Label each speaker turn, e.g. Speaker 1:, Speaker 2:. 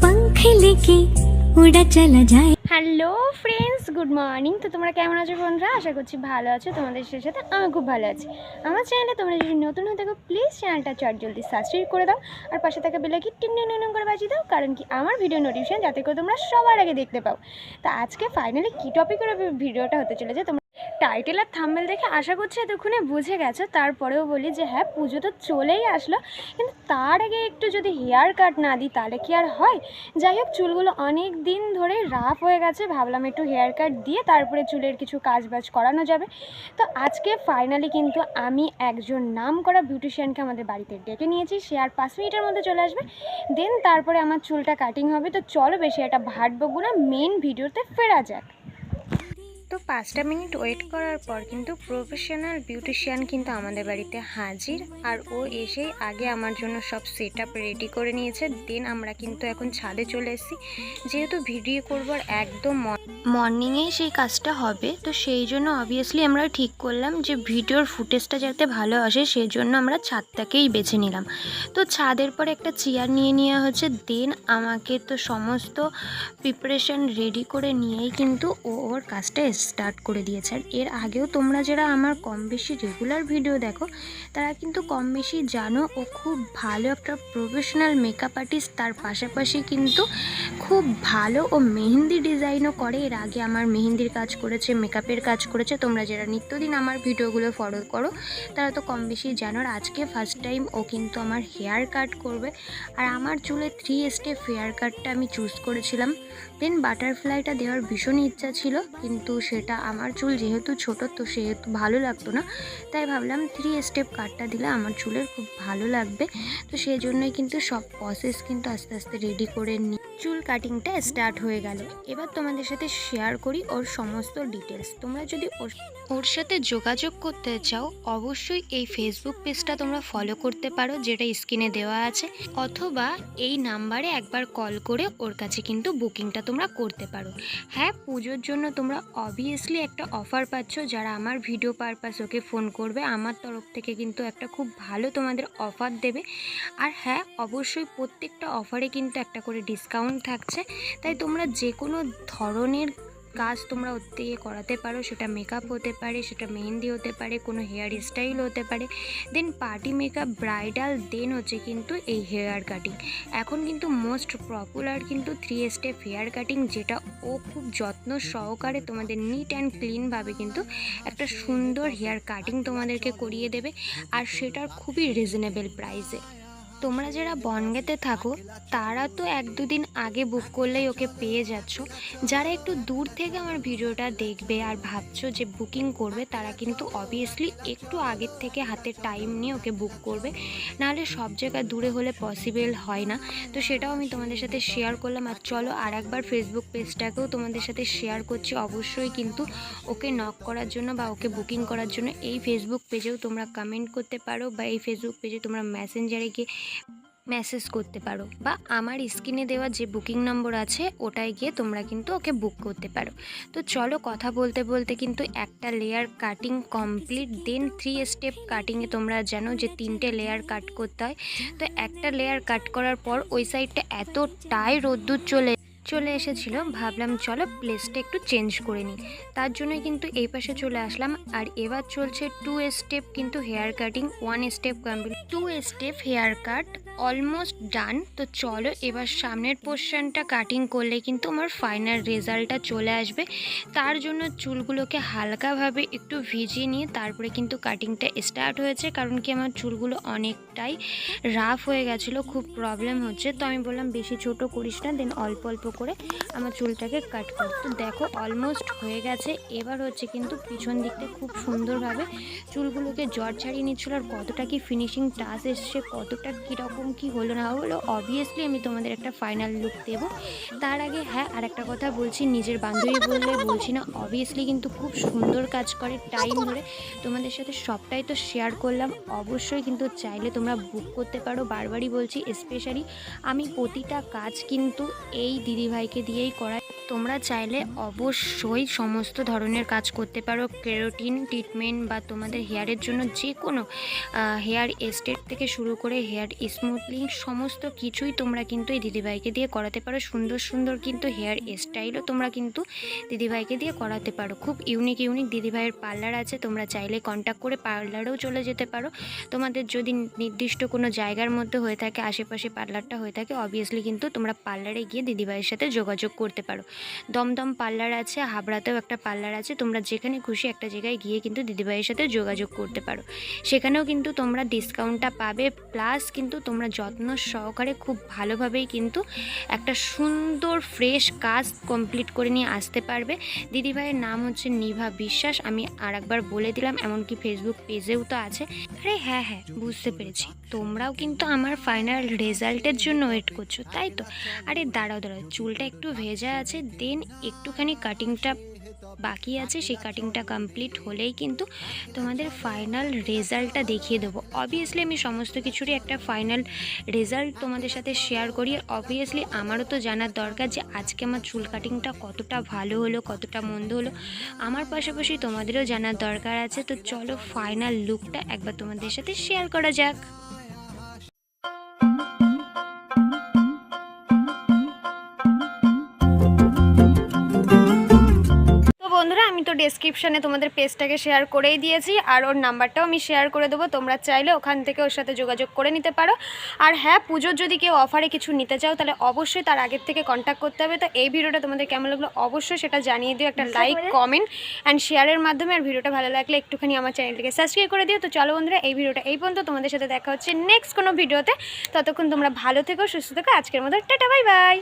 Speaker 1: पंख लेके उड़ा चला जाए।
Speaker 2: Hello friends, good morning. তো তোমরা কেমন আছো বন্ধুরা? আশা করছি ভালো আছো। তোমাদের সাথে আমি খুব ভালো আছি। আমার চ্যানেলে তোমরা যদি নতুন হয়ে থাকো প্লিজ চ্যানেলটা জলদি সাবস্ক্রাইব করে দাও আর পাশে থাকা বেল আইকনটি টিং টিং টিং করে বাজিয়ে দাও, কারণ কি আমার ভিডিও নোটিফিকেশন যাতে করে তোমরা সবার আগে দেখতে পাও। তো আজকে ফাইনালি কী টপিকের ভিডিওটা হতে চলেছে তোমরা টাইটেল আর থাম্বনেল দেখে আশা করছি এতক্ষণে বুঝে গেছো। তারপরেও বলি যে হ্যাঁ, পুজো তো চলেই আসলো, কিন্তু তার আগে একটু যদি হেয়ার কাট না দিই তাহলে কি আর হয়? যাই হোক, চুলগুলো অনেক দিন ধরে রাফ হয়ে গেছে, ভাবলাম একটু হেয়ার কাট দিয়ে তারপরে চুলের কিছু কাজবাজ করানো যাবে। তো আজকে ফাইনালি কিন্তু আমি একজন নাম করা বিউটিশিয়ানকে আমাদের বাড়িতে ডেকে নিয়েছি। সে আর 5 মিনিটের মধ্যে চলে আসবে, দেন তারপরে আমার চুলটা কাটিং হবে। তো চলো বেশি একটা ভাট বকবো না, মেন ভিডিওতে ফেরা যাক। তো 5টা মিনিট ওয়েট করার পর কিন্তু প্রফেশনাল বিউটিশিয়ান কিন্তু আমাদের বাড়িতে হাজির, আর ও এসেই আগে আমার জন্য সব সেট আপ রেডি করে নিয়েছে। দেন আমরা কিন্তু এখন ছাদে চলে এসেছি, যেহেতু ভিডিও করবার একদম মর্নিংয়েই সেই কাজটা হবে। তো সেই জন্য অবভিয়াসলি আমরা ঠিক করলাম যে ভিডিওর ফুটেজটা যাতে ভালো আসে, সেই জন্য আমরা ছাদটাকেই বেছে নিলাম। তো ছাদের পরে একটা চেয়ার নিয়ে নেওয়া হচ্ছে। দেন আমাকে তো সমস্ত প্রিপারেশান রেডি করে নিয়েই কিন্তু ওর কাজটা স্টার্ট করে দিয়েছে। আর এর আগেও তোমরা যারা আমার কম বেশি রেগুলার ভিডিও দেখো তারা কিন্তু কম বেশি জানো ও খুব ভালো একটা প্রফেশনাল মেকআপ আর্টিস্ট। তার পাশাপাশি কিন্তু খুব ভালো ও মেহেন্দি ডিজাইনও করে। এর আগে আমার মেহেন্দির কাজ করেছে, মেকআপের কাজ করেছে। তোমরা যারা নিত্যদিন আমার ভিডিওগুলো ফলো করো তারা তো কম বেশি জানো। আর আজকে ফার্স্ট টাইম ও কিন্তু আমার হেয়ার কাট করবে। আর আমার চুলে 3 স্টেপ হেয়ার কাটটা আমি চুজ করেছিলাম। দেন বাটারফ্লাইটা দেওয়ার ভীষণই ইচ্ছা ছিল, কিন্তু সেটা আমার চুল যেহেতু ছোটো তো সেহেতু ভালো লাগতো না, তাই ভাবলাম 3 স্টেপ কাটটা দিলে আমার চুলের খুব ভালো লাগবে। তো সেই জন্যই কিন্তু সব প্রসেস কিন্তু আস্তে আস্তে রেডি করে চুল কাটিংটা স্টার্ট হয়ে গেল। এবার তোমাদের সাথে শেয়ার করি ওর সমস্ত ডিটেলস। তোমরা যদি ওর সাথে যোগাযোগ করতে চাও অবশ্যই এই ফেসবুক পেজটা তোমরা ফলো করতে পারো, যেটা স্ক্রিনে দেওয়া আছে, অথবা এই নাম্বারে একবার কল করে ওর কাছে কিন্তু বুকিংটা তোমরা করতে পারো। হ্যাঁ, পুজোর জন্য তোমরা অবভিয়াসলি একটা অফার পাচ্ছ। যারা আমার ভিডিও পারপাস ওকে ফোন করবে আমার তরফ থেকে কিন্তু একটা খুব ভালো তোমাদের অফার দেবে। আর হ্যাঁ, অবশ্যই প্রত্যেকটা অফারে কিন্তু একটা করে ডিসকাউন্ট থাকছে। তাই তোমরা যে কোনো ধরনের কাজ তোমরা ওর থেকে করাতে পারো, সেটা মেকআপ হতে পারে, সেটা মেহেন্দি হতে পারে, কোনো হেয়ার স্টাইল হতে পারে, দেন পার্টি মেকআপ, ব্রাইডাল, দেন হচ্ছে কিন্তু এই হেয়ার কাটিং। এখন কিন্তু মোস্ট পপুলার কিন্তু 3 স্টেপ হেয়ার কাটিং, যেটা ও খুব যত্ন সহকারে তোমাদের নিট অ্যান্ড ক্লিনভাবে কিন্তু একটা সুন্দর হেয়ার কাটিং তোমাদেরকে করিয়ে দেবে, আর সেটার খুবই রিজনেবল প্রাইসে। তোমরা যারা বনগাঁতে থাকো তারা তো 1-2 দিন আগে বুক করলেই ওকে পেয়ে যাচ্ছ। যারা একটু দূর থেকে আমার ভিডিওটা দেখবে আর ভাবছো যে বুকিং করবে, তারা কিন্তু অবভিয়াসলি একটু আগের থেকে হাতে টাইম নিয়ে ওকে বুক করবে, নাহলে সব জায়গায় দূরে হলে পসিবল হয় না। তো সেটাও আমি তোমাদের সাথে শেয়ার করলাম। আর চলো আর একবার ফেসবুক পেজটাকেও তোমাদের সাথে শেয়ার করছি। অবশ্যই কিন্তু ওকে নক করার জন্য বা ওকে বুকিং করার জন্য এই ফেসবুক পেজেও তোমরা কমেন্ট করতে পারো, বা এই ফেসবুক পেজে তোমরা মেসেঞ্জারে গিয়ে মেসেজ করতে পারো, বা আমার স্ক্রিনে দেওয়া যে বুকিং নম্বর আছে ওটায় গিয়ে তোমরা কিন্তু ওকে বুক করতে পারো। তো চলো, কথা বলতে বলতে কিন্তু একটা লেয়ার কাটিং কমপ্লিট। দেন 3 স্টেপ কাটিংয়ে তোমরা জানো যে 3টে লেয়ার কাট করতে হয়। তো একটা লেয়ার কাট করার পর ওই সাইডটা এতটাই রোদ্দুর চলে এসেছিল, ভাবলাম চলো প্লেসটা একটু চেঞ্জ করে নিই। তার জন্য কিন্তু এই পাশে চলে আসলাম। আর এবার চলছে 2 স্টেপ কিন্তু hair cutting. 1 step complete, 2 step hair cut almost done. তো চলো এবার সামনের পোর্শনটা কাটিং করলে কিন্তু আমার ফাইনাল রেজাল্টটা চলে আসবে। তার জন্য চুলগুলোকে হালকাভাবে একটু ভিজিয়ে নিয়ে তারপরে কিন্তু কাটিংটা স্টার্ট হয়েছে, কারণ কি আমার চুলগুলো অনেকটাই রাফ হয়ে গেছিলো, খুব প্রবলেম হচ্ছে। তো আমি বললাম বেশি ছোট করিস না, দেন অল্প অল্প করে আমার চুলটাকে কাট কর। তো দেখো অলমোস্ট হয়ে গেছে। এবার হচ্ছে কিন্তু পিছন দিকটা খুব সুন্দরভাবে চুলগুলোকে জট ছাড়িয়ে নিচ্ছিল। আর কতটা কি ফিনিশিং টাচ এসছে, কতটা কীরকম কি হলো না হলো, অবভিয়াসলি আমি তোমাদের একটা ফাইনাল লুক দেবো। তার আগে হ্যাঁ, আর একটা কথা বলছি, নিজের বান্ধবী বললে বলছি না, অবভিয়াসলি কিন্তু খুব সুন্দর কাজ করে টাইম ধরে। তোমাদের সাথে সবটাই তো শেয়ার করলাম। অবশ্যই কিন্তু চাইলে তোমরা বুক করতে পারো। বারবারই বলছি, স্পেশালি আমি প্রতিটা কাজ কিন্তু এই দিদিভাইকে দিয়েই করাই। তোমরা চাইলে অবশ্যই সমস্ত ধরনের কাজ করতে পারো, কেরাটিন ট্রিটমেন্ট বা তোমাদের হেয়ারের জন্য যে কোনো হেয়ার স্ট্রেট থেকে শুরু করে হেয়ার স্মুথ স্মুথলিং সমস্ত কিছুই তোমরা কিন্তু এই দিদিভাইকে দিয়ে করাতে পারো। সুন্দর সুন্দর কিন্তু হেয়ার স্টাইলও তোমরা কিন্তু দিদিভাইকে দিয়ে করাতে পারো। খুব ইউনিক ইউনিক দিদিভাইয়ের পার্লার আছে, তোমরা চাইলে কন্ট্যাক্ট করে পার্লারেও চলে যেতে পারো। তোমাদের যদি নির্দিষ্ট কোনো জায়গার মধ্যে হয়ে থাকে, আশেপাশে পার্লারটা হয়ে থাকে, অবভিয়াসলি কিন্তু তোমরা পার্লারে গিয়ে দিদিভাইয়ের সাথে যোগাযোগ করতে পারো। দমদম পার্লার আছে, হাবড়াতেও একটা পার্লার আছে, তোমরা যেখানে খুশি একটা জায়গায় গিয়ে কিন্তু দিদিভাইয়ের সাথে যোগাযোগ করতে পারো। সেখানেও কিন্তু তোমরা ডিসকাউন্টটা পাবে, প্লাস কিন্তু তোমরা যত্ন সহকারে খুব ভালোভাবেই কিন্তু একটা সুন্দর ফ্রেশ কাজ কমপ্লিট করে নিয়ে আসতে পারবে। দিদিভাইয়ের নাম হচ্ছে নিভা বিশ্বাস, আমি আর একবার বলে দিলাম, এমনকি ফেসবুক পেজেও তো আছে। আরে হ্যাঁ হ্যাঁ, বুঝতে পেরেছি, তোমরাও কিন্তু আমার ফাইনাল রেজাল্টের জন্য ওয়েট করছো, তাই তো? আরে দাঁড়াও দাঁড়াও, চুলটা একটু ভেজা আছে, দেন একটুখানি কাটিংটা বাকি আছে, সেই কাটিংটা কমপ্লিট হলেই কিন্তু তোমাদের ফাইনাল রেজাল্টটা দেখিয়ে দেবো। অবভিয়াসলি আমি সমস্ত কিছুরই একটা ফাইনাল রেজাল্ট তোমাদের সাথে শেয়ার করি। অবভিয়াসলি আমারও তো জানার দরকার যে আজকে আমার চুল কাটিংটা কতটা ভালো হলো, কতটা মন্দ হলো। আমার পাশাপাশি তোমাদেরও জানার দরকার আছে। তো চলো ফাইনাল লুকটা একবার তোমাদের সাথে শেয়ার করা যাক। বন্ধুরা, আমি তো ডেসক্রিপশানে তোমাদের পেজটাকে শেয়ার করেই দিয়েছি, আর ওর নাম্বারটাও আমি শেয়ার করে দেবো, তোমরা চাইলে ওখান থেকে ওর সাথে যোগাযোগ করে নিতে পারো। আর হ্যাঁ, পুজোর যদি কেউ অফারে কিছু নিতে চাও তাহলে অবশ্যই তার আগের থেকে কন্ট্যাক্ট করতে হবে। তো এই ভিডিওটা তোমাদের কেমন লাগলো অবশ্যই সেটা জানিয়ে দিও, একটা লাইক, কমেন্ট অ্যান্ড শেয়ারের মাধ্যমে। আর ভিডিওটা ভালো লাগলে একটুখানি আমার চ্যানেলটিকে সাবস্ক্রাইব করে দিও। তো চলো বন্ধুরা, এই ভিডিওটা এই পর্যন্ত, তোমাদের সাথে দেখা হচ্ছে নেক্সট কোনো ভিডিওতে। ততক্ষণ তোমরা ভালো থেকো, সুস্থ থেকো। আজকের মতো টাটা, বাই বাই।